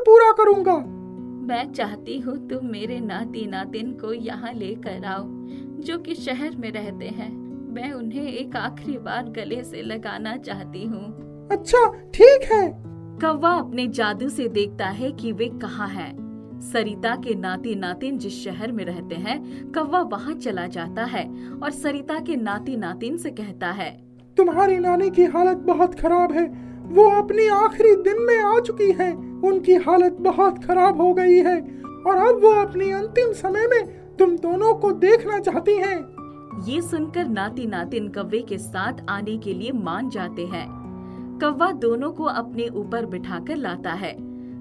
पूरा करूंगा। मैं चाहती हूँ तुम मेरे नाती नातिन को यहाँ लेकर आओ, जो कि शहर में रहते हैं। मैं उन्हें एक आखिरी बार गले से लगाना चाहती हूँ। अच्छा ठीक है। कौवा अपने जादू से देखता है कि वे कहाँ हैं। सरिता के नाती नातिन जिस शहर में रहते हैं, कौवा वहाँ चला जाता है और सरिता के नाती नातिन से कहता है, तुम्हारी नानी की हालत बहुत खराब है। वो अपनी आखिरी दिन में आ चुकी है। उनकी हालत बहुत खराब हो गई है और अब वो अपनी अंतिम समय में तुम दोनों को देखना चाहती हैं। ये सुनकर नाती नातिन कौवे के साथ आने के लिए मान जाते हैं। कौवा दोनों को अपने ऊपर बिठाकर लाता है।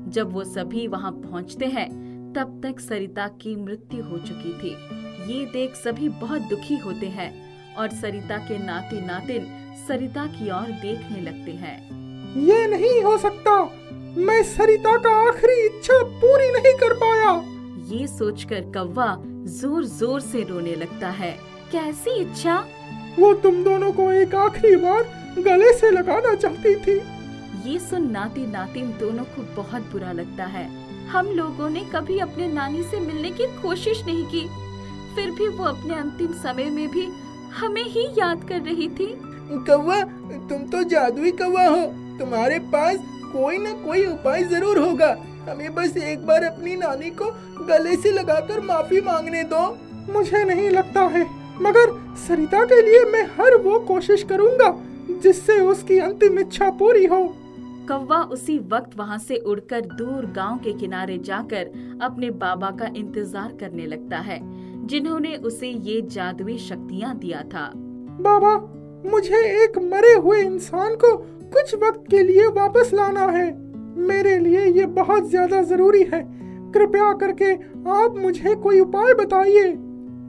जब वो सभी वहाँ पहुँचते हैं, तब तक सरिता की मृत्यु हो चुकी थी। ये देख सभी बहुत दुखी होते हैं और सरिता के नाती नातिन सरिता की ओर देखने लगते हैं। ये नहीं हो सकता, मैं सरिता का आखिरी इच्छा पूरी नहीं कर पाया। ये सोचकर कौवा जोर जोर से रोने लगता है। कैसी इच्छा? वो तुम दोनों को एक आखिरी बार गले से लगाना चाहती थी। ये सुन नाती नातिन दोनों को बहुत बुरा लगता है। हम लोगों ने कभी अपने नानी से मिलने की कोशिश नहीं की, फिर भी वो अपने अंतिम समय में भी हमें ही याद कर रही थी। कौवा, तुम तो जादुई कौवा हो। तुम्हारे पास कोई न कोई उपाय जरूर होगा। हमें बस एक बार अपनी नानी को गले से लगाकर माफी मांगने दो। मुझे नहीं लगता है, मगर सरिता के लिए मैं हर वो कोशिश करूंगा जिससे उसकी अंतिम इच्छा पूरी हो। कौवा उसी वक्त वहाँ से उड़कर दूर गांव के किनारे जाकर अपने बाबा का इंतजार करने लगता है, जिन्होंने उसे ये जादुई शक्तियाँ दिया था। बाबा, मुझे एक मरे हुए इंसान को कुछ वक्त के लिए वापस लाना है। मेरे लिए ये बहुत ज्यादा जरूरी है। कृपया करके आप मुझे कोई उपाय बताइए।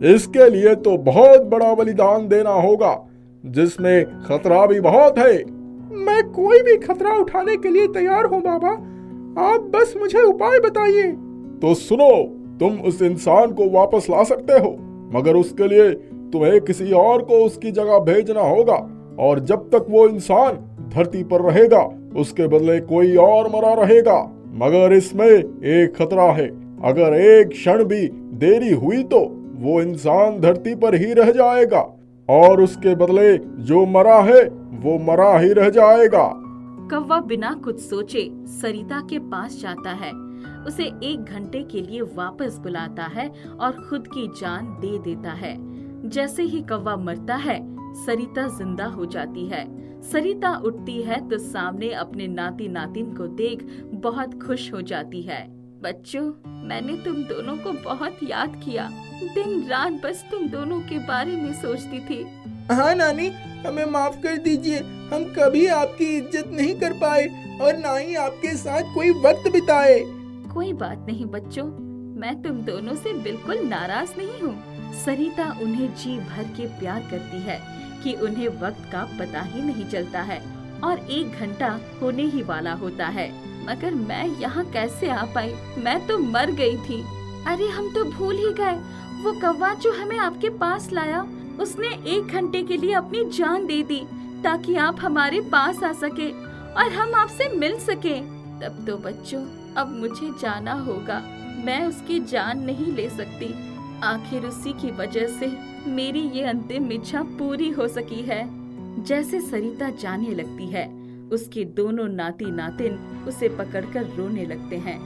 इसके लिए तो बहुत बड़ा बलिदान देना होगा, जिसमें खतरा भी बहुत है। मैं कोई भी खतरा उठाने के लिए तैयार हूँ बाबा, आप बस मुझे उपाय बताइए। तो सुनो, तुम उस इंसान को वापस ला सकते हो, मगर उसके लिए तुम्हें किसी और को उसकी जगह भेजना होगा, और जब तक वो इंसान धरती पर रहेगा उसके बदले कोई और मरा रहेगा। मगर इसमें एक खतरा है, अगर एक क्षण भी देरी हुई तो वो इंसान धरती पर ही रह जाएगा और उसके बदले जो मरा है वो मरा ही रह जाएगा। कौवा बिना कुछ सोचे सरिता के पास जाता है, उसे 1 घंटे के लिए वापस बुलाता है और खुद की जान दे देता है। जैसे ही कौवा मरता है, सरिता जिंदा हो जाती है। सरिता उठती है तो सामने अपने नाती नातिन को देख बहुत खुश हो जाती है। बच्चों, मैंने तुम दोनों को बहुत याद किया। दिन रात बस तुम दोनों के बारे में सोचती थी। हाँ नानी, हमें माफ कर दीजिए। हम कभी आपकी इज्जत नहीं कर पाए और ना ही आपके साथ कोई वक्त बिताए। कोई बात नहीं बच्चों, मैं तुम दोनों से बिल्कुल नाराज नहीं हूँ। सरिता उन्हें जी भर के प्यार करती है कि उन्हें वक्त का पता ही नहीं चलता है और 1 घंटा होने ही वाला होता है। मगर मैं यहाँ कैसे आ पाई? मैं तो मर गई थी। अरे हम तो भूल ही गए, वो कौवा जो हमें आपके पास लाया, उसने 1 घंटे के लिए अपनी जान दे दी ताकि आप हमारे पास आ सके और हम आपसे मिल सके। तब तो बच्चों, अब मुझे जाना होगा। मैं उसकी जान नहीं ले सकती। आखिर उसी की वजह से मेरी ये अंतिम इच्छा पूरी हो सकी है। जैसे सरिता जाने लगती है, उसके दोनों नाती नातिन उसे पकड़कर रोने लगते हैं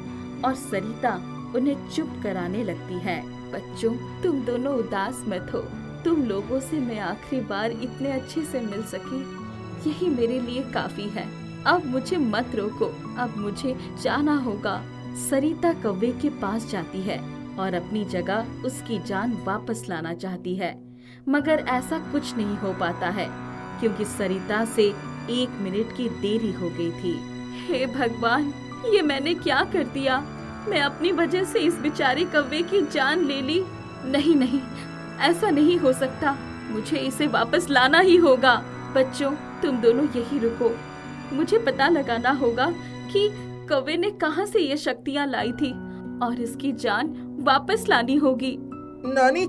और सरिता उन्हें चुप कराने लगती है। बच्चों, तुम दोनों उदास मत हो। तुम लोगों से मैं आखिरी बार इतने अच्छे से मिल सकी, यही मेरे लिए काफी है। अब मुझे मत रोको, अब मुझे जाना होगा। सरिता कौवे के पास जाती है और अपनी जगह उसकी जान वापस लाना चाहती है, मगर ऐसा कुछ नहीं हो पाता है क्योंकि सरिता से 1 मिनट की देरी हो गई थी। हे भगवान, ये मैंने क्या कर दिया? मैं अपनी वजह से इस बेचारे कौवे की जान ले ली। नहीं नहीं, ऐसा नहीं हो सकता। मुझे इसे वापस लाना ही होगा। बच्चों, तुम दोनों यही रुको। मुझे पता लगाना होगा कि कौवे ने कहाँ से ये शक्तियाँ लाई थी और इसकी जान वापस लानी होगी। नानी,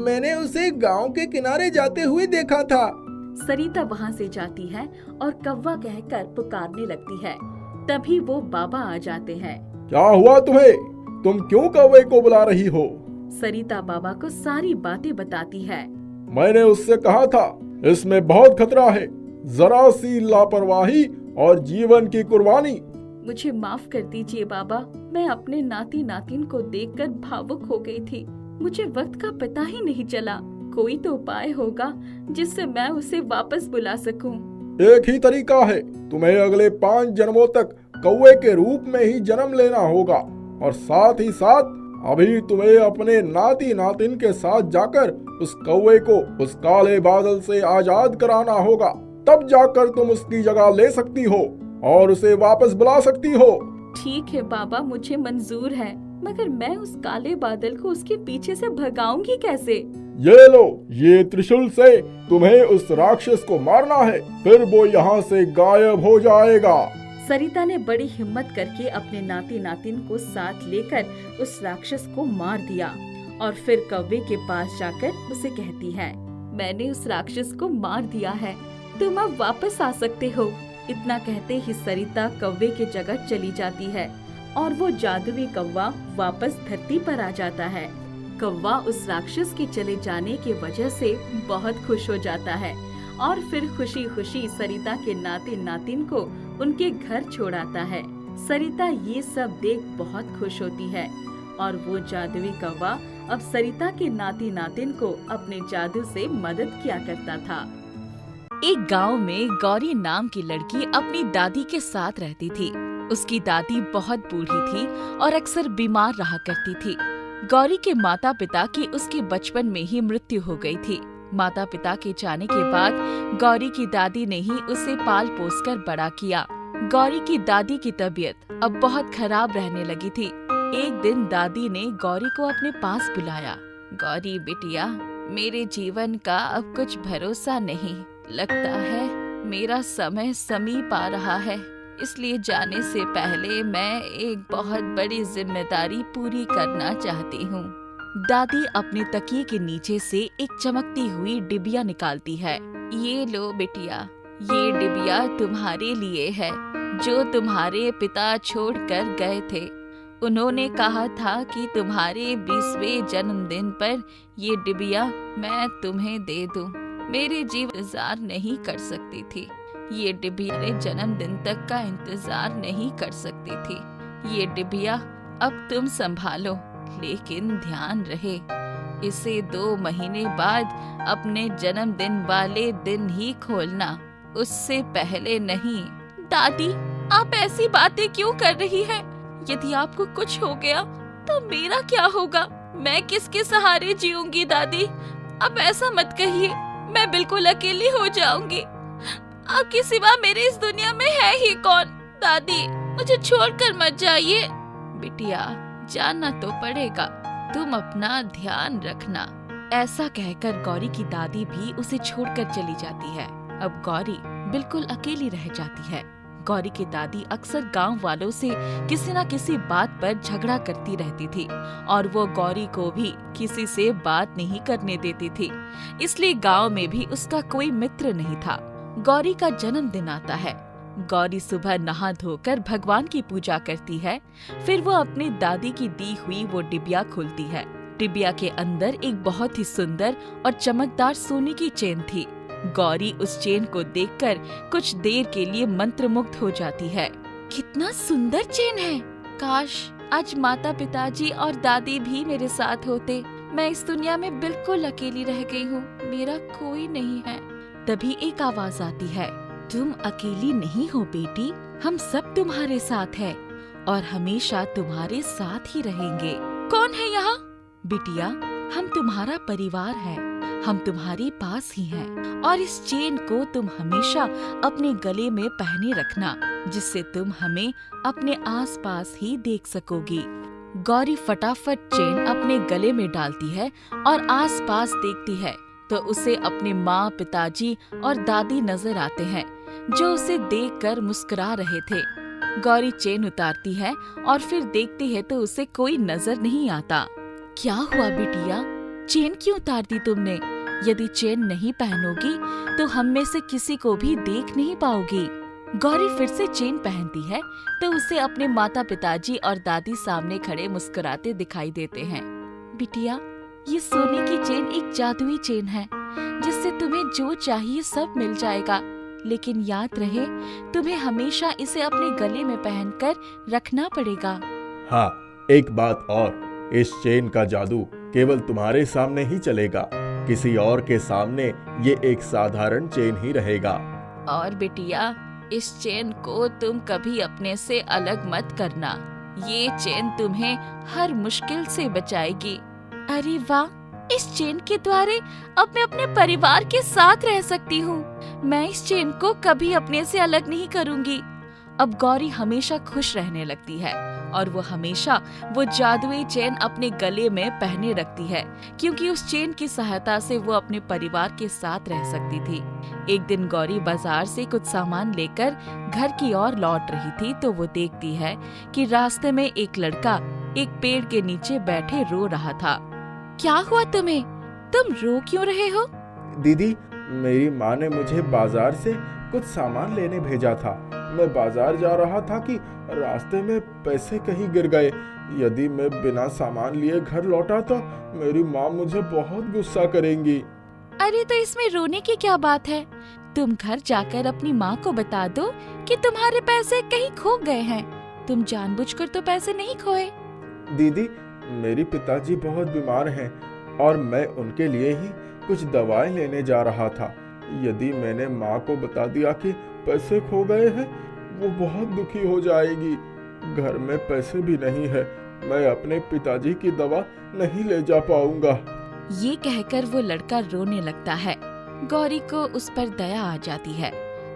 मैंने उसे गांव के किनारे जाते हुए देखा था। सरिता वहाँ से जाती है और कौवा कहकर पुकारने लगती है। तभी वो बाबा आ जाते हैं। क्या हुआ तुम्हें? तुम क्यों कौवे को बुला रही हो? सरिता बाबा को सारी बातें बताती है। मैंने उससे कहा था इसमें बहुत खतरा है, जरा सी लापरवाही और जीवन की कुर्बानी। मुझे माफ कर दीजिए बाबा, मैं अपने नाती नातिन को देखकर भावुक हो गई थी। मुझे वक्त का पता ही नहीं चला। कोई तो उपाय होगा जिससे मैं उसे वापस बुला सकूं। एक ही तरीका है, तुम्हें अगले 5 जन्मों तक कौवे के रूप में ही जन्म लेना होगा और साथ ही साथ अभी तुम्हें अपने नाती नातिन के साथ जाकर उस कौवे को उस काले बादल से आजाद कराना होगा। तब जाकर तुम उसकी जगह ले सकती हो और उसे वापस बुला सकती हो। ठीक है बाबा, मुझे मंजूर है, मगर मैं उस काले बादल को उसके पीछे से भगाऊंगी कैसे? ये लो, ये त्रिशूल से तुम्हें उस राक्षस को मारना है, फिर वो यहाँ से गायब हो जाएगा। सरिता ने बड़ी हिम्मत करके अपने नाती नातिन को साथ लेकर उस राक्षस को मार दिया और फिर कौवे के पास जाकर उसे कहती है, मैंने उस राक्षस को मार दिया है, तुम अब वापस आ सकते हो। इतना कहते ही सरिता कौवे की जगह चली जाती है और वो जादुई कौवा वापस धरती पर आ जाता है। कौवा उस राक्षस के चले जाने की वजह से बहुत खुश हो जाता है और फिर खुशी खुशी सरिता के नाती नातिन को उनके घर छोड़ाता है। सरिता ये सब देख बहुत खुश होती है और वो जादुई कौवा अब सरिता के नाती नातिन को अपने जादू से मदद किया करता था। एक गांव में गौरी नाम की लड़की अपनी दादी के साथ रहती थी। उसकी दादी बहुत बूढ़ी थी और अक्सर बीमार रहा करती थी। गौरी के माता पिता की उसके बचपन में ही मृत्यु हो गई थी। माता पिता के जाने के बाद गौरी की दादी ने ही उसे पाल पोस कर बड़ा किया। गौरी की दादी की तबीयत अब बहुत खराब रहने लगी थी। एक दिन दादी ने गौरी को अपने पास बुलाया। गौरी बिटिया, मेरे जीवन का अब कुछ भरोसा नहीं, लगता है मेरा समय समीप आ रहा है, इसलिए जाने से पहले मैं एक बहुत बड़ी जिम्मेदारी पूरी करना चाहती हूँ। दादी अपने तकिए के नीचे से एक चमकती हुई डिबिया निकालती है। ये लो बिटिया, ये डिबिया तुम्हारे लिए है, जो तुम्हारे पिता छोड़कर गए थे। उन्होंने कहा था कि तुम्हारे 20वें जन्मदिन पर ये डिबिया मैं तुम्हें दे दूं। मेरे जीवन इंतजार नहीं कर सकती थी। ये डिबिया मेरे जन्मदिन तक का इंतजार नहीं कर सकती थी। ये डिबिया अब तुम संभालो, लेकिन ध्यान रहे इसे 2 महीने बाद अपने जन्मदिन वाले दिन ही खोलना, उससे पहले नहीं। दादी, आप ऐसी बातें क्यों कर रही हैं? यदि आपको कुछ हो गया तो मेरा क्या होगा? मैं किसके सहारे जीऊंगी दादी? अब ऐसा मत कहिए, मैं बिल्कुल अकेली हो जाऊंगी। आपके सिवा मेरे इस दुनिया में है ही कौन? दादी, मुझे छोड़कर मत जाइए। बिटिया, जाना तो पड़ेगा, तुम अपना ध्यान रखना। ऐसा कहकर गौरी की दादी भी उसे छोड़कर चली जाती है। अब गौरी बिल्कुल अकेली रह जाती है। गौरी की दादी अक्सर गांव वालों से किसी न किसी बात पर झगड़ा करती रहती थी और वो गौरी को भी किसी से बात नहीं करने देती थी, इसलिए गांव में भी उसका कोई मित्र नहीं था। गौरी का जन्मदिन आता है। गौरी सुबह नहा धोकर भगवान की पूजा करती है। फिर वो अपनी दादी की दी हुई वो डिबिया खोलती है। डिबिया के अंदर एक बहुत ही सुंदर और चमकदार सोने की चेन थी। गौरी उस चेन को देखकर कुछ देर के लिए मंत्रमुग्ध हो जाती है। कितना सुंदर चेन है! काश आज माता पिताजी और दादी भी मेरे साथ होते। मैं इस दुनिया में बिल्कुल अकेली रह गई हूँ, मेरा कोई नहीं है। तभी एक आवाज आती है, तुम अकेली नहीं हो बेटी, हम सब तुम्हारे साथ हैं और हमेशा तुम्हारे साथ ही रहेंगे। कौन है यहाँ? बिटिया, हम तुम्हारा परिवार है, हम तुम्हारे पास ही हैं और इस चेन को तुम हमेशा अपने गले में पहने रखना, जिससे तुम हमें अपने आसपास ही देख सकोगी। गौरी फटाफट चेन अपने गले में डालती है और आसपास देखती है तो उसे अपने माँ, पिताजी और दादी नजर आते हैं, जो उसे देखकर मुस्कुरा रहे थे। गौरी चेन उतारती है और फिर देखती है तो उसे कोई नजर नहीं आता। क्या हुआ बिटिया, चेन क्यों उतार दी तुमने? यदि चेन नहीं पहनोगी तो हम में से किसी को भी देख नहीं पाओगी। गौरी फिर से चेन पहनती है तो उसे अपने माता पिताजी और दादी सामने खड़े मुस्कुराते दिखाई देते हैं। बिटिया, ये सोने की चेन एक जादुई चेन है जिससे तुम्हें जो चाहिए सब मिल जाएगा, लेकिन याद रहे तुम्हें हमेशा इसे अपने गले में पहनकर रखना पड़ेगा। हाँ, एक बात और, इस चेन का जादू केवल तुम्हारे सामने ही चलेगा, किसी और के सामने ये एक साधारण चेन ही रहेगा। और बिटिया, इस चेन को तुम कभी अपने से अलग मत करना, ये चेन तुम्हें हर मुश्किल से बचाएगी। अरे वाह, इस चेन के द्वारे अब मैं अपने परिवार के साथ रह सकती हूँ। मैं इस चेन को कभी अपने से अलग नहीं करूँगी। अब गौरी हमेशा खुश रहने लगती है और वो हमेशा वो जादुई चेन अपने गले में पहने रखती है, क्योंकि उस चेन की सहायता से वो अपने परिवार के साथ रह सकती थी। एक दिन गौरी बाजार से कुछ सामान लेकर घर की ओर लौट रही थी तो वो देखती है कि रास्ते में एक लड़का एक पेड़ के नीचे बैठे रो रहा था। क्या हुआ तुम्हें? तुम रो क्यों रहे हो? दीदी, मेरी माँ ने मुझे बाजार से कुछ सामान लेने भेजा था। मैं बाजार जा रहा था कि रास्ते में पैसे कहीं गिर गए। यदि मैं बिना सामान लिए घर लौटा तो मेरी माँ मुझे बहुत गुस्सा करेंगी। अरे तो इसमें रोने की क्या बात है? तुम घर जाकर अपनी माँ को बता दो कि तुम्हारे पैसे कहीं खो गए हैं। तुम जानबूझकर तो पैसे नहीं खोए। दीदी, मेरे पिताजी बहुत बीमार हैं और मैं उनके लिए ही कुछ दवाएं लेने जा रहा था। यदि मैंने माँ को बता दिया कि पैसे खो गए हैं, वो बहुत दुखी हो जाएगी। घर में पैसे भी नहीं है, मैं अपने पिताजी की दवा नहीं ले जा पाऊंगा। ये कहकर वो लड़का रोने लगता है। गौरी को उस पर दया आ जाती है।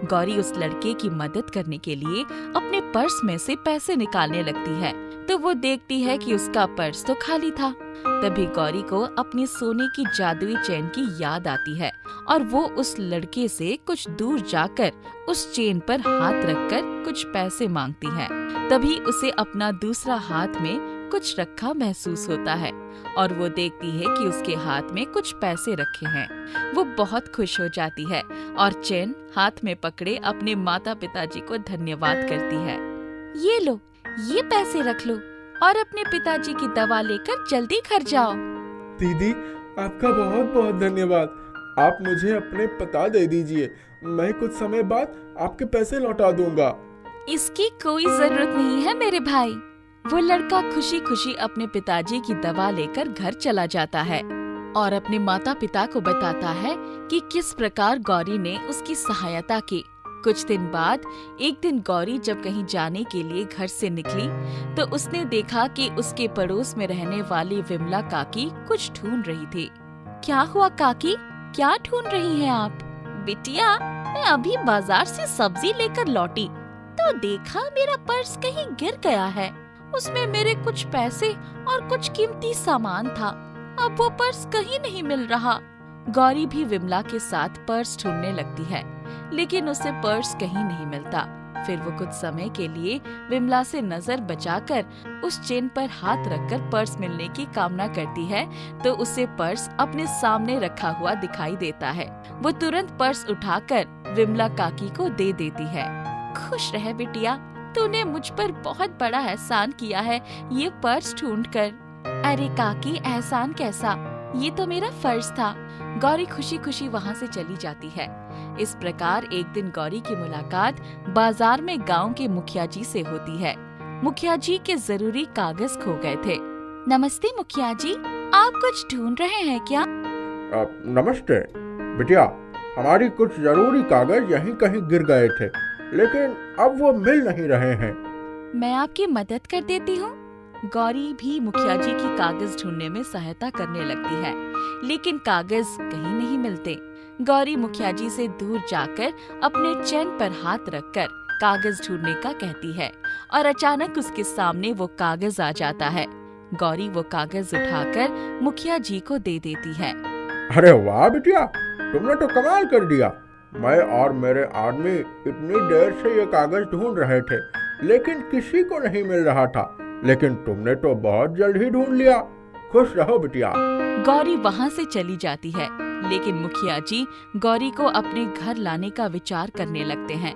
गौरी उस लड़के की मदद करने के लिए अपने पर्स में से पैसे निकालने लगती है तो वो देखती है कि उसका पर्स तो खाली था। तभी गौरी को अपनी सोने की जादुई चेन की याद आती है और वो उस लड़के से कुछ दूर जाकर उस चेन पर हाथ रखकर कुछ पैसे मांगती है। तभी उसे अपना दूसरा हाथ में कुछ रखा महसूस होता है और वो देखती है कि उसके हाथ में कुछ पैसे रखे हैं। वो बहुत खुश हो जाती है और चेन हाथ में पकड़े अपने माता पिताजी को धन्यवाद करती है। ये लो, ये पैसे रख लो और अपने पिताजी की दवा लेकर जल्दी घर जाओ। दीदी, आपका बहुत बहुत धन्यवाद। आप मुझे अपने पता दे दीजिए, मैं कुछ समय बाद आपके पैसे लौटा दूंगा। इसकी कोई जरूरत नहीं है मेरे भाई। वो लड़का खुशी खुशी अपने पिताजी की दवा लेकर घर चला जाता है और अपने माता पिता को बताता है कि किस प्रकार गौरी ने उसकी सहायता की। कुछ दिन बाद एक दिन गौरी जब कहीं जाने के लिए घर से निकली तो उसने देखा कि उसके पड़ोस में रहने वाली विमला काकी कुछ ढूंढ रही थी। क्या हुआ काकी, क्या ढूंढ रही हैं आप? बिटिया, मैं अभी बाजार से सब्जी लेकर लौटी तो देखा मेरा पर्स कहीं गिर गया है। उसमें मेरे कुछ पैसे और कुछ कीमती सामान था। अब वो पर्स कहीं नहीं मिल रहा। गौरी भी विमला के साथ पर्स ढूंढने लगती है, लेकिन उसे पर्स कहीं नहीं मिलता। फिर वो कुछ समय के लिए विमला से नजर बचाकर उस चेन पर हाथ रखकर पर्स मिलने की कामना करती है तो उसे पर्स अपने सामने रखा हुआ दिखाई देता है। वो तुरंत पर्स उठाकर विमला काकी को दे देती है। खुश रह बिटिया, तूने मुझ पर बहुत बड़ा एहसान किया है ये पर्स ढूंढकर। अरे काकी, एहसान कैसा, ये तो मेरा फर्ज था। गौरी खुशी खुशी वहाँ से चली जाती है। इस प्रकार एक दिन गौरी की मुलाकात बाजार में गांव के मुखिया जी से होती है। मुखिया जी के जरूरी कागज खो गए थे। नमस्ते मुखिया जी, आप कुछ ढूंढ रहे हैं क्या? नमस्ते बिटिया, हमारी कुछ जरूरी कागज यहीं कहीं गिर गए थे, लेकिन अब वो मिल नहीं रहे हैं। मैं आपकी मदद कर देती हूँ। गौरी भी मुखिया जी की कागज ढूंढने में सहायता करने लगती है, लेकिन कागज कहीं नहीं मिलते। गौरी मुखिया जी से दूर जाकर अपने चेन पर हाथ रखकर कागज ढूंढने का कहती है और अचानक उसके सामने वो कागज आ जाता है। गौरी वो कागज उठाकर मुखिया जी को दे देती है। अरे वाह बिटिया, तुमने तो कमाल कर दिया। मैं और मेरे आदमी इतनी देर से ये कागज ढूंढ रहे थे, लेकिन किसी को नहीं मिल रहा था, लेकिन तुमने तो बहुत जल्द ही ढूंढ लिया। खुश रहो बिटिया। गौरी वहाँ से चली जाती है, लेकिन मुखिया जी गौरी को अपने घर लाने का विचार करने लगते हैं।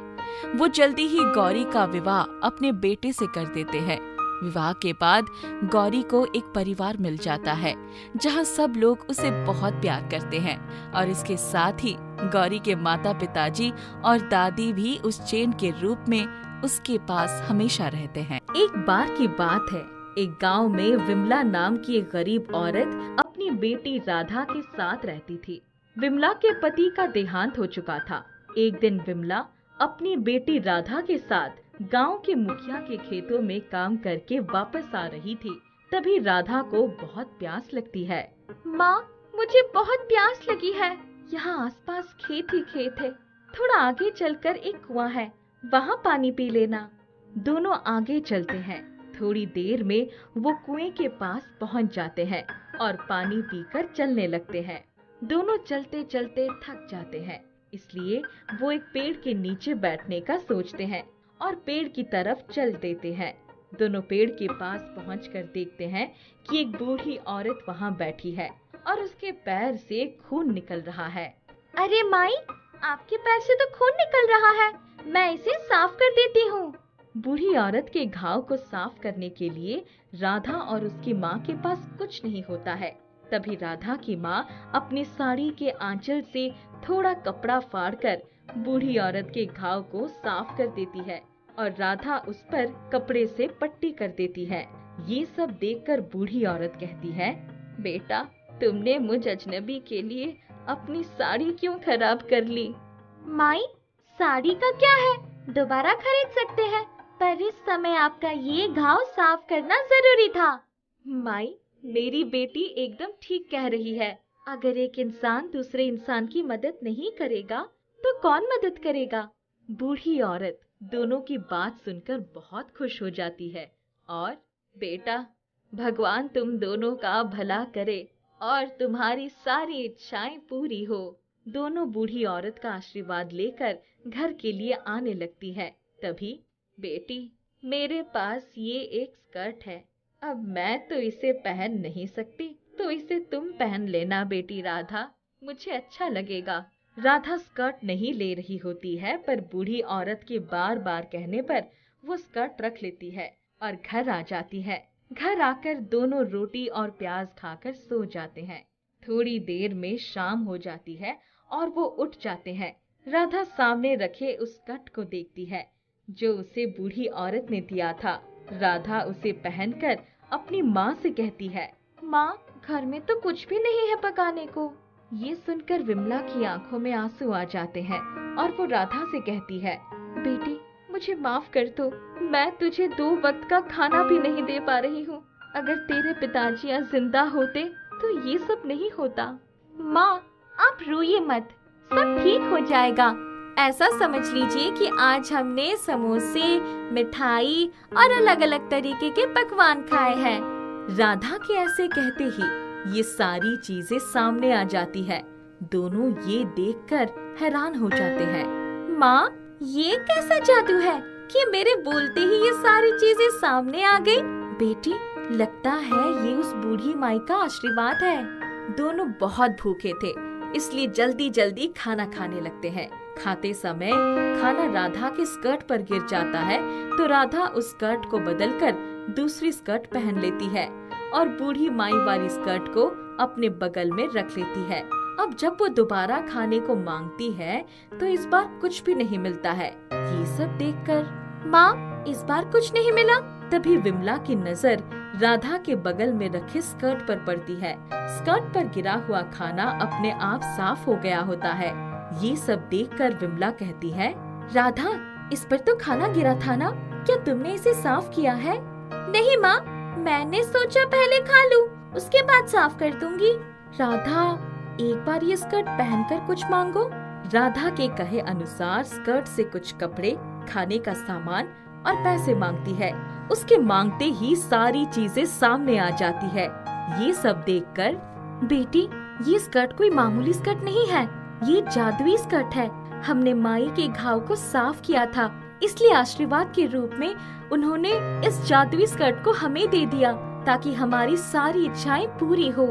वो जल्दी ही गौरी का विवाह अपने बेटे से कर देते हैं। विवाह के बाद गौरी को एक परिवार मिल जाता है जहां सब लोग उसे बहुत प्यार करते हैं और इसके साथ ही गौरी के माता पिताजी और दादी भी उस चेन के रूप में उसके पास हमेशा रहते हैं। एक बार की बात है, एक गांव में विमला नाम की एक गरीब औरत अपनी बेटी राधा के साथ रहती थी। विमला के पति का देहांत हो चुका था। एक दिन विमला अपनी बेटी राधा के साथ गांव के मुखिया के खेतों में काम करके वापस आ रही थी। तभी राधा को बहुत प्यास लगती है। माँ, मुझे बहुत प्यास लगी है। यहाँ आसपास खेत ही खेत है। थोड़ा आगे चलकर एक कुआं है, वहाँ पानी पी लेना। दोनों आगे चलते हैं। थोड़ी देर में वो कुएं के पास पहुँच जाते हैं और पानी पीकर चलने लगते हैं। दोनों चलते चलते थक जाते हैं, इसलिए वो एक पेड़ के नीचे बैठने का सोचते हैं और पेड़ की तरफ चल देते हैं। दोनों पेड़ के पास पहुंचकर देखते हैं कि एक बूढ़ी औरत वहां बैठी है और उसके पैर से खून निकल रहा है। अरे माई, आपके पैर से तो खून निकल रहा है, मैं इसे साफ कर देती हूँ। बूढ़ी औरत के घाव को साफ करने के लिए राधा और उसकी माँ के पास कुछ नहीं होता है। तभी राधा की माँ अपनी साड़ी के आंचल से थोड़ा कपड़ा फाड़कर बूढ़ी औरत के घाव को साफ कर देती है और राधा उस पर कपड़े से पट्टी कर देती है। ये सब देखकर बूढ़ी औरत कहती है, बेटा, तुमने मुझ अजनबी के लिए अपनी साड़ी क्यों खराब कर ली? माई, साड़ी का क्या है, दोबारा खरीद सकते हैं, पर इस समय आपका ये घाव साफ करना जरूरी था। माई, मेरी बेटी एकदम ठीक कह रही है। अगर एक इंसान दूसरे इंसान की मदद नहीं करेगा तो कौन मदद करेगा? बूढ़ी औरत दोनों की बात सुनकर बहुत खुश हो जाती है और बेटा, भगवान तुम दोनों का भला करे और तुम्हारी सारी इच्छाएं पूरी हो। दोनों बूढ़ी औरत का आशीर्वाद लेकर घर के लिए आने लगती है। तभी, बेटी, मेरे पास ये एक स्कर्ट है, अब मैं तो इसे पहन नहीं सकती, तो इसे तुम पहन लेना बेटी राधा, मुझे अच्छा लगेगा। राधा स्कर्ट नहीं ले रही होती है, पर बूढ़ी औरत के बार बार कहने पर वो स्कर्ट रख लेती है और घर आ जाती है। घर आकर दोनों रोटी और प्याज खाकर सो जाते हैं। थोड़ी देर में शाम हो जाती है और वो उठ जाते हैं। राधा सामने रखे उस स्कर्ट को देखती है जो उसे बूढ़ी औरत ने दिया था। राधा उसे पहनकर अपनी माँ से कहती है, माँ, घर में तो कुछ भी नहीं है पकाने को। ये सुनकर विमला की आंखों में आंसू आ जाते हैं और वो राधा से कहती है, बेटी, मुझे माफ कर दो, मैं तुझे 2 वक्त का खाना भी नहीं दे पा रही हूँ। अगर तेरे पिताजी यहाँ जिंदा होते तो ये सब नहीं होता। माँ, आप रोइए मत, सब ठीक हो जाएगा। ऐसा समझ लीजिए कि आज हमने समोसे, मिठाई और अलग अलग तरीके के पकवान खाए हैं। राधा के ऐसे कहते ही ये सारी चीजें सामने आ जाती है। दोनों ये देखकर हैरान हो जाते हैं। माँ, ये कैसा जादू है कि मेरे बोलते ही ये सारी चीजें सामने आ गई? बेटी, लगता है ये उस बूढ़ी माई का आशीर्वाद है। दोनों बहुत भूखे थे, इसलिए जल्दी जल्दी खाना खाने लगते हैं। खाते समय खाना राधा के स्कर्ट पर गिर जाता है तो राधा उस स्कर्ट को बदलकर दूसरी स्कर्ट पहन लेती है और बूढ़ी माई वाली स्कर्ट को अपने बगल में रख लेती है। अब जब वो दोबारा खाने को मांगती है तो इस बार कुछ भी नहीं मिलता है। ये सब देखकर, माँ, इस बार कुछ नहीं मिला। तभी विमला की नजर राधा के बगल में रखे स्कर्ट पर पड़ती है। स्कर्ट पर गिरा हुआ खाना अपने आप साफ हो गया होता है। ये सब देखकर विमला कहती है, राधा, इस पर तो खाना गिरा था ना, क्या तुमने इसे साफ किया है? नहीं माँ, मैंने सोचा पहले खा लूं, उसके बाद साफ कर दूंगी। राधा, एक बार ये स्कर्ट पहनकर कुछ मांगो। राधा के कहे अनुसार स्कर्ट से कुछ कपड़े, खाने का सामान और पैसे मांगती है। उसके मांगते ही सारी चीजें सामने आ जाती है। ये सब देखकर, बेटी, ये स्कर्ट कोई मामूली स्कर्ट नहीं है, ये जादुई स्कर्ट है। हमने माई के घाव को साफ किया था, इसलिए आशीर्वाद के रूप में उन्होंने इस जादुई स्कर्ट को हमें दे दिया ताकि हमारी सारी इच्छाएं पूरी हो।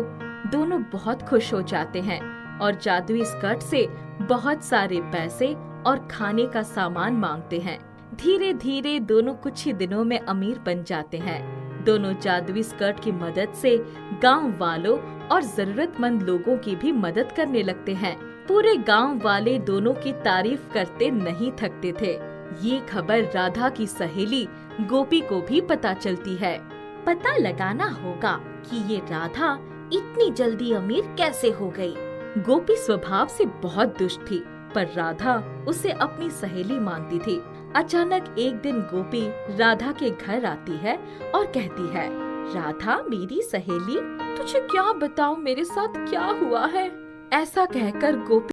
दोनों बहुत खुश हो जाते हैं और जादुई स्कर्ट से बहुत सारे पैसे और खाने का सामान मांगते हैं। धीरे धीरे दोनों कुछ ही दिनों में अमीर बन जाते हैं। दोनों जादुई स्कर्ट की मदद से गांव वालों और जरूरतमंद लोगों की भी मदद करने लगते हैं। पूरे गांव वाले दोनों की तारीफ करते नहीं थकते थे। ये खबर राधा की सहेली गोपी को भी पता चलती है। पता लगाना होगा कि ये राधा इतनी जल्दी अमीर कैसे हो गई। गोपी स्वभाव से बहुत दुष्ट थी, पर राधा उसे अपनी सहेली मानती थी। अचानक एक दिन गोपी राधा के घर आती है और कहती है, राधा मेरी सहेली, तुझे क्या बताऊं मेरे साथ क्या हुआ है। ऐसा कहकर गोपी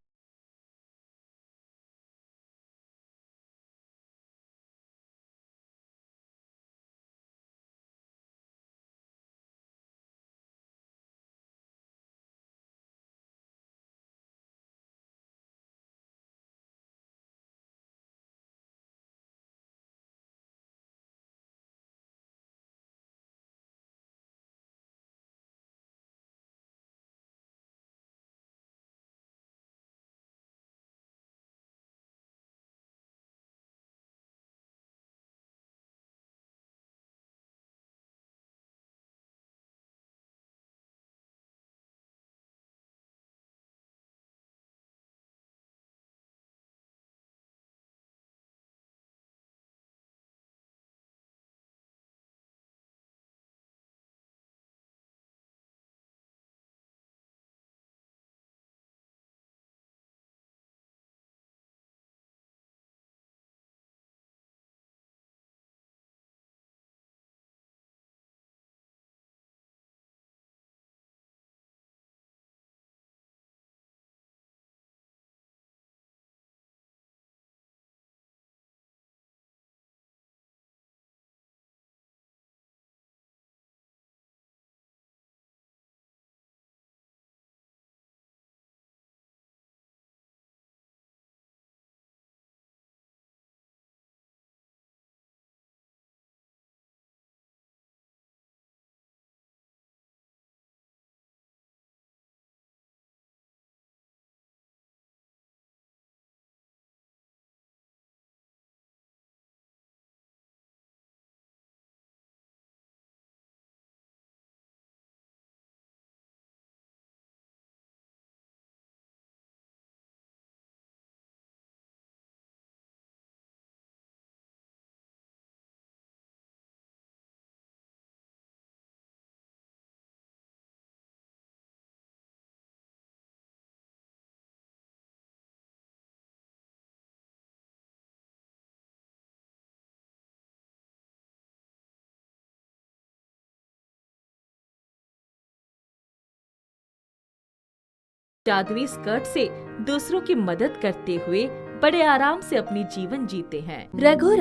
जादुई स्कर्ट से दूसरों की मदद करते हुए बड़े आराम से अपनी जीवन जीते हैं। रघु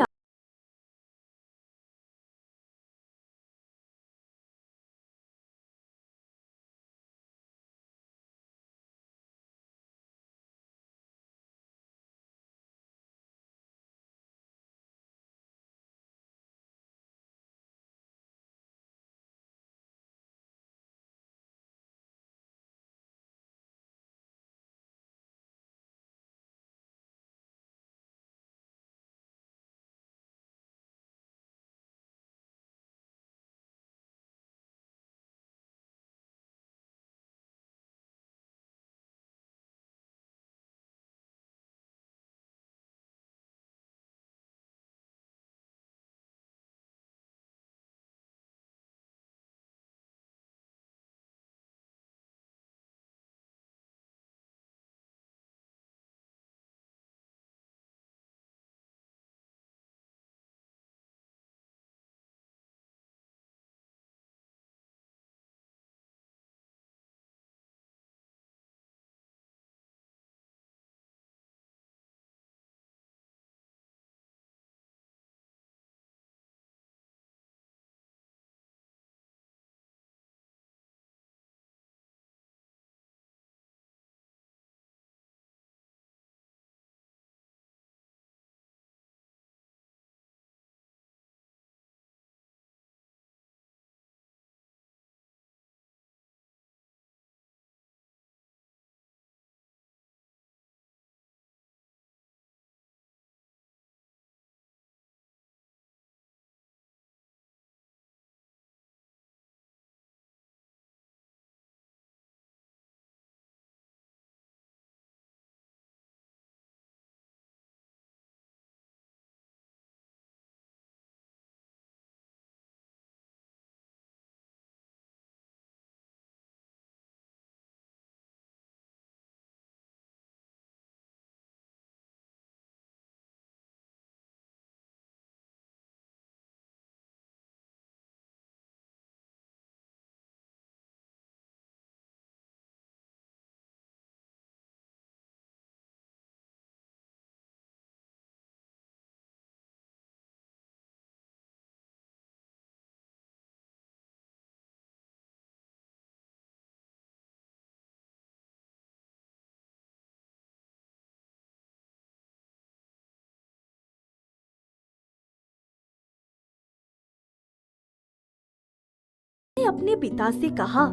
अपने पिता से कहा,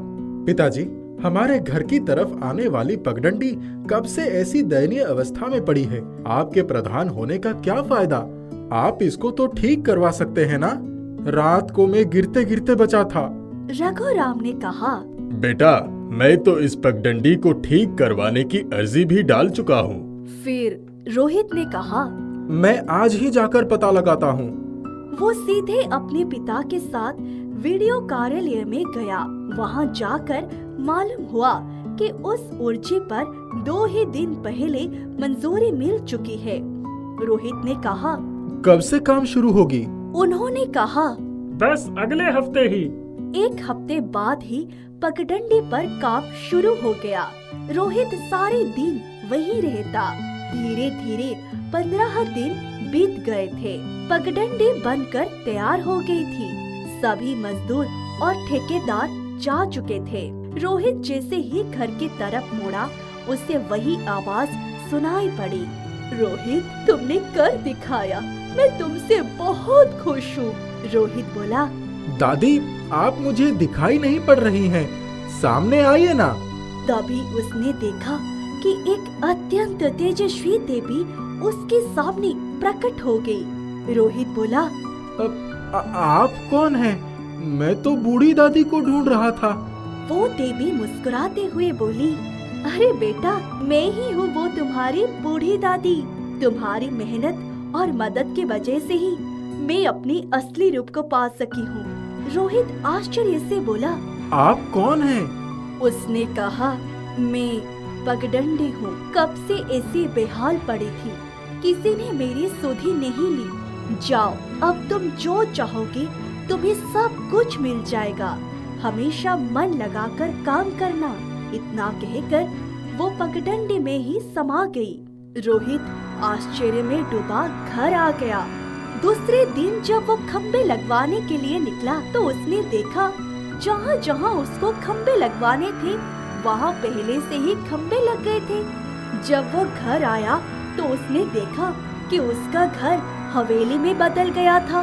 पिताजी, हमारे घर की तरफ आने वाली पगडंडी कब से ऐसी दयनीय अवस्था में पड़ी है। आपके प्रधान होने का क्या फायदा? आप इसको तो ठीक करवा सकते हैं ना? रात को मैं गिरते गिरते बचा था। रघुराम ने कहा, बेटा, मैं तो इस पगडंडी को ठीक करवाने की अर्जी भी डाल चुका हूँ। फिर रोहित ने कहा, मैं आज ही जाकर पता लगाता हूँ। वो सीधे अपने पिता के साथ वीडियो कार्यालय में गया। वहाँ जाकर मालूम हुआ कि उस उर्जी पर 2 ही दिन पहले मंजूरी मिल चुकी है। रोहित ने कहा, कब से काम शुरू होगी? उन्होंने कहा, बस अगले हफ्ते ही। 1 हफ्ते बाद ही पगडंडी पर काम शुरू हो गया। रोहित सारे दिन वहीं रहता। धीरे धीरे 15 दिन बीत गए थे। पगडंडी बनकर तैयार हो गई थी। सभी मजदूर और ठेकेदार जा चुके थे। रोहित जैसे ही घर की तरफ मुड़ा, उसे वही आवाज सुनाई पड़ी, रोहित, तुमने कर दिखाया, मैं तुमसे बहुत खुश हूँ। रोहित बोला, दादी, आप मुझे दिखाई नहीं पड़ रही हैं। सामने आइए ना। तभी उसने देखा कि एक अत्यंत तेजस्वी देवी उसके सामने प्रकट हो गई। रोहित बोला, आप कौन हैं? मैं तो बूढ़ी दादी को ढूंढ रहा था। वो देवी मुस्कुराते हुए बोली, अरे बेटा, मैं ही हूँ वो तुम्हारी बूढ़ी दादी। तुम्हारी मेहनत और मदद की वजह से ही मैं अपनी असली रूप को पा सकी हूँ। रोहित आश्चर्य से बोला, आप कौन हैं? उसने कहा, मैं पगडंडी हूँ। कब से ऐसी बेहाल पड़ी थी, किसी ने मेरी सुधि नहीं ली। जाओ, अब तुम जो चाहोगे तुम्हें सब कुछ मिल जाएगा। हमेशा मन लगाकर काम करना। इतना कहकर वो पगडंडी में ही समा गई। रोहित आश्चर्य में डूबा घर आ गया। दूसरे दिन जब वो खम्भे लगवाने के लिए निकला तो उसने देखा जहाँ जहाँ उसको खम्भे लगवाने थे वहाँ पहले से ही खम्भे लग गए थे। जब वो घर आया तो उसने देखा कि उसका घर हवेली में बदल गया था।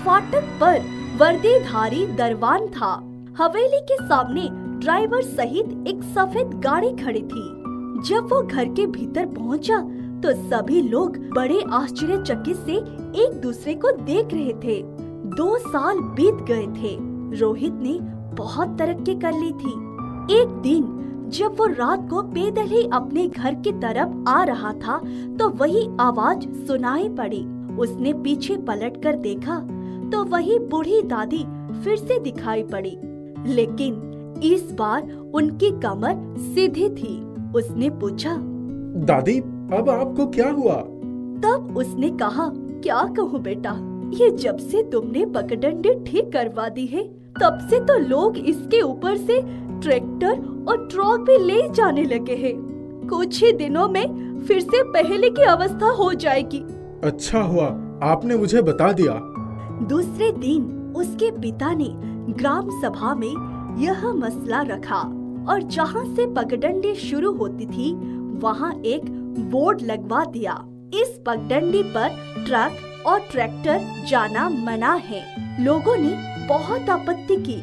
फाटक पर वर्दीधारी दरवान था। हवेली के सामने ड्राइवर सहित एक सफेद गाड़ी खड़ी थी। जब वो घर के भीतर पहुंचा तो सभी लोग बड़े आश्चर्यचकित से एक दूसरे को देख रहे थे। 2 साल बीत गए थे। रोहित ने बहुत तरक्की कर ली थी। एक दिन जब वो रात को पैदल ही अपने घर की तरफ आ रहा था तो वही आवाज सुनाई पड़ी। उसने पीछे पलटकर देखा तो वही बूढ़ी दादी फिर से दिखाई पड़ी, लेकिन इस बार उनकी कमर सीधी थी। उसने पूछा, दादी, अब आपको क्या हुआ? तब उसने कहा, क्या कहूँ बेटा, ये जब से तुमने पगडंडी ठीक करवा दी है तब से तो लोग इसके ऊपर से ट्रैक्टर और ट्रक भी ले जाने लगे हैं। कुछ ही दिनों में फिर से पहले की अवस्था हो जाएगी। अच्छा हुआ आपने मुझे बता दिया। दूसरे दिन उसके पिता ने ग्राम सभा में यह मसला रखा और जहाँ से पगडंडी शुरू होती थी वहाँ एक बोर्ड लगवा दिया। इस पगडंडी पर ट्रक और ट्रैक्टर जाना मना है। लोगों ने बहुत आपत्ति की।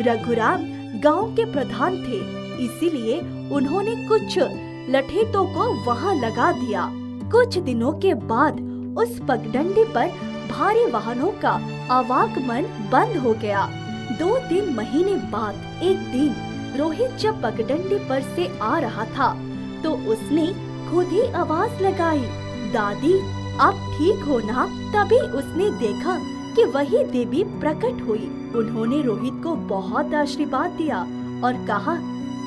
रघुराम गांव के प्रधान थे, इसीलिए उन्होंने कुछ लठेतों को वहां लगा दिया। कुछ दिनों के बाद उस पगडंडी पर भारी वाहनों का आवागमन बंद हो गया। 2-3 महीने बाद एक दिन रोहित जब पगडंडी पर से आ रहा था तो उसने खुद ही आवाज लगाई, दादी आप ठीक हो ना? तभी उसने देखा कि वही देवी प्रकट हुई। उन्होंने रोहित को बहुत आशीर्वाद दिया और कहा,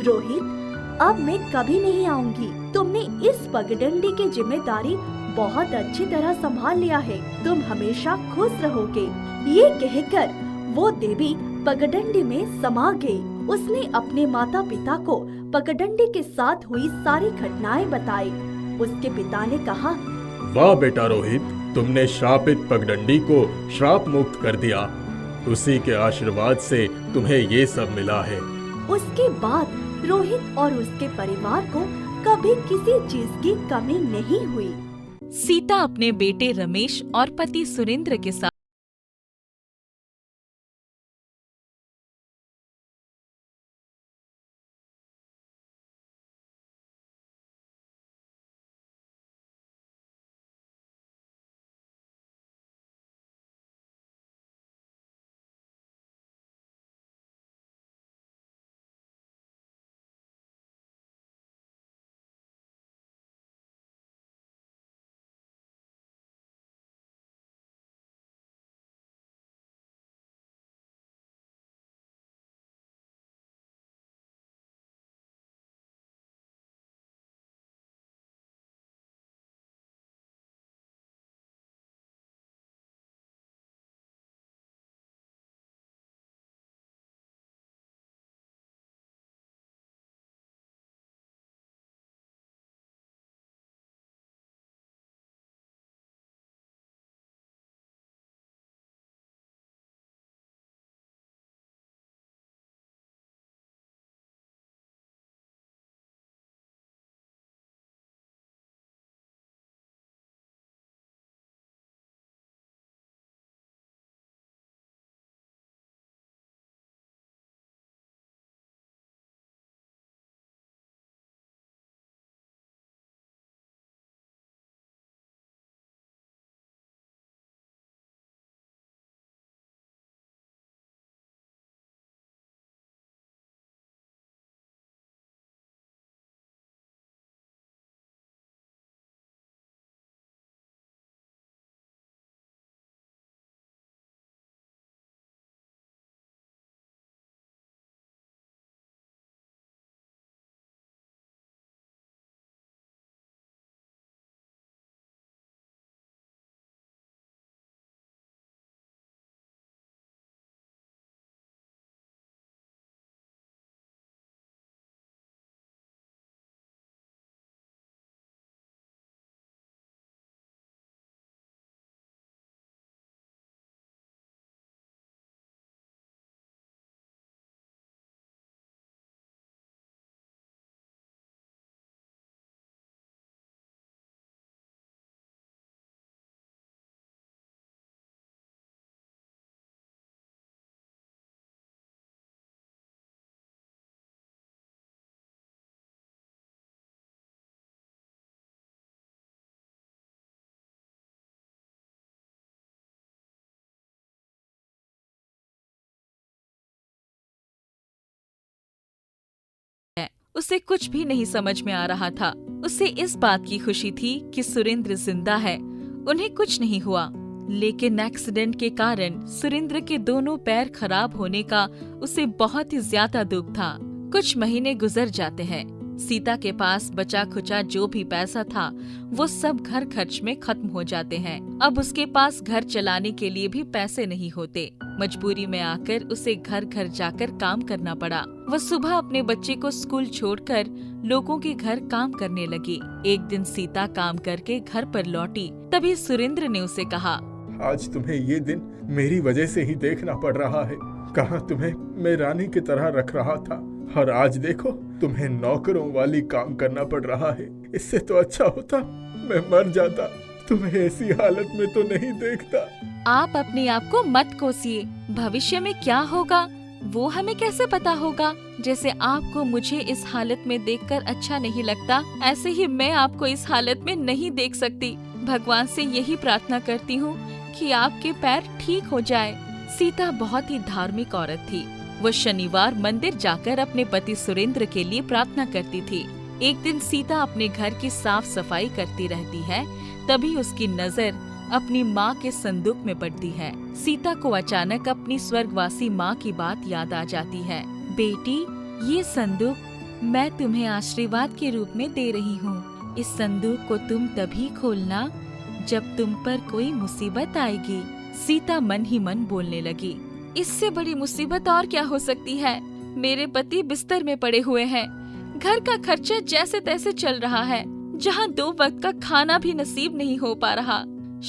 रोहित अब मैं कभी नहीं आऊंगी। तुमने इस पगडंडी की जिम्मेदारी बहुत अच्छी तरह संभाल लिया है। तुम हमेशा खुश रहोगे। ये कहकर वो देवी पगडंडी में समा गई। उसने अपने माता पिता को पगडंडी के साथ हुई सारी घटनाएं बताई। उसके पिता ने कहा, वाह बेटा रोहित, तुमने श्रापित पगडंडी को श्राप मुक्त कर दिया। उसी के आशीर्वाद से तुम्हें ये सब मिला है। उसके बाद रोहित और उसके परिवार को कभी किसी चीज की कमी नहीं हुई। सीता अपने बेटे रमेश और पति सुरेंद्र के साथ उसे कुछ भी नहीं समझ में आ रहा था। उसे इस बात की खुशी थी कि सुरेंद्र जिंदा है, उन्हें कुछ नहीं हुआ। लेकिन एक्सीडेंट के कारण सुरेंद्र के दोनों पैर खराब होने का उसे बहुत ही ज्यादा दुख था। कुछ महीने गुजर जाते हैं। सीता के पास बचा खुचा जो भी पैसा था वो सब घर खर्च में खत्म हो जाते हैं। अब उसके पास घर चलाने के लिए भी पैसे नहीं होते। मजबूरी में आकर उसे घर घर जाकर काम करना पड़ा। वह सुबह अपने बच्चे को स्कूल छोड़कर लोगों के घर काम करने लगी। एक दिन सीता काम करके घर पर लौटी, तभी सुरेंद्र ने उसे कहा, आज तुम्हें ये दिन मेरी वजह से ही देखना पड़ रहा है। कहाँ तुम्हें मैं रानी की तरह रख रहा था और आज देखो तुम्हें नौकरों वाली काम करना पड़ रहा है। इससे तो अच्छा होता मैं मर जाता। तुम्हें ऐसी हालत में तो नहीं देखता। आप अपने आप को मत कोसिए। भविष्य में क्या होगा वो हमें कैसे पता होगा। जैसे आपको मुझे इस हालत में देखकर अच्छा नहीं लगता, ऐसे ही मैं आपको इस हालत में नहीं देख सकती। भगवान से यही प्रार्थना करती हूँ कि आपके पैर ठीक हो जाए। सीता बहुत ही धार्मिक औरत थी। वो शनिवार मंदिर जाकर अपने पति सुरेंद्र के लिए प्रार्थना करती थी। एक दिन सीता अपने घर की साफ सफाई करती रहती है, तभी उसकी नजर अपनी माँ के संदूक में पड़ती है। सीता को अचानक अपनी स्वर्गवासी माँ की बात याद आ जाती है। बेटी, ये संदूक मैं तुम्हें आशीर्वाद के रूप में दे रही हूँ। इस संदूक को तुम तभी खोलना जब तुम पर कोई मुसीबत आएगी। सीता मन ही मन बोलने लगी, इससे बड़ी मुसीबत और क्या हो सकती है। मेरे पति बिस्तर में पड़े हुए हैं, घर का खर्चा जैसे तैसे चल रहा है, जहाँ 2 वक्त का खाना भी नसीब नहीं हो पा रहा।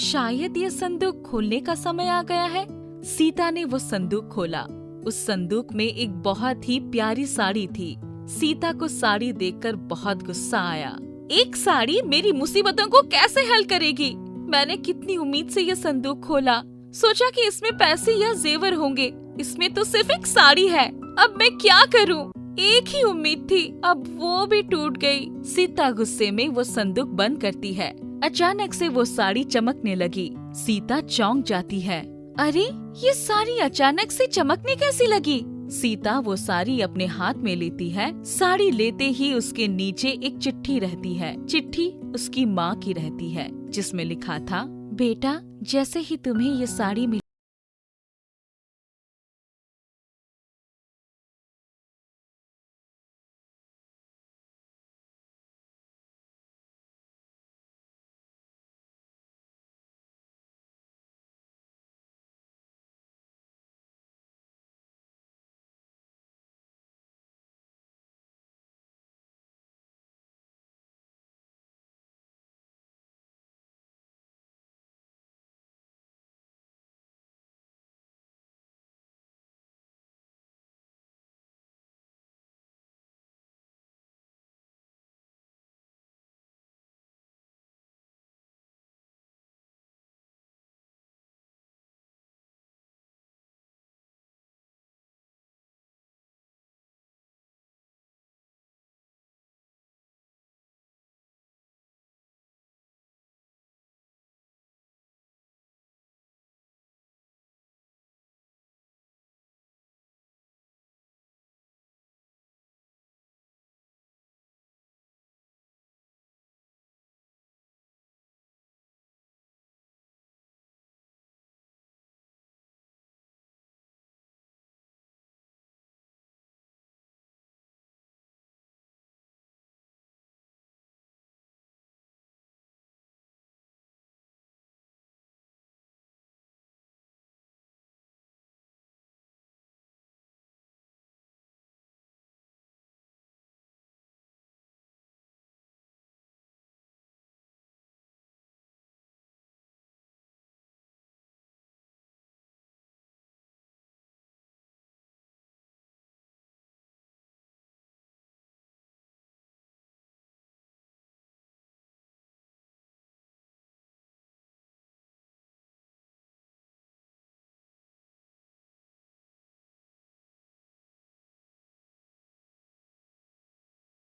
शायद ये संदूक खोलने का समय आ गया है। सीता ने वो संदूक खोला। उस संदूक में एक बहुत ही प्यारी साड़ी थी। सीता को साड़ी देखकर बहुत गुस्सा आया। एक साड़ी मेरी मुसीबतों को कैसे हल करेगी। मैंने कितनी उम्मीद से ये संदूक खोला, सोचा कि इसमें पैसे या जेवर होंगे, इसमें तो सिर्फ एक साड़ी है। अब मैं क्या करूं? एक ही उम्मीद थी, अब वो भी टूट गई। सीता गुस्से में वो संदूक बंद करती है। अचानक से वो साड़ी चमकने लगी। सीता चौंक जाती है। अरे, ये साड़ी अचानक से चमकने कैसी लगी? सीता वो साड़ी अपने हाथ में लेती है। साड़ी लेते ही उसके नीचे एक चिट्ठी रहती है। चिट्ठी उसकी माँ की रहती है, जिसमें लिखा था, बेटा, जैसे ही तुम्हें ये साड़ी मिली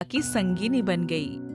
की संगिनी बन गई।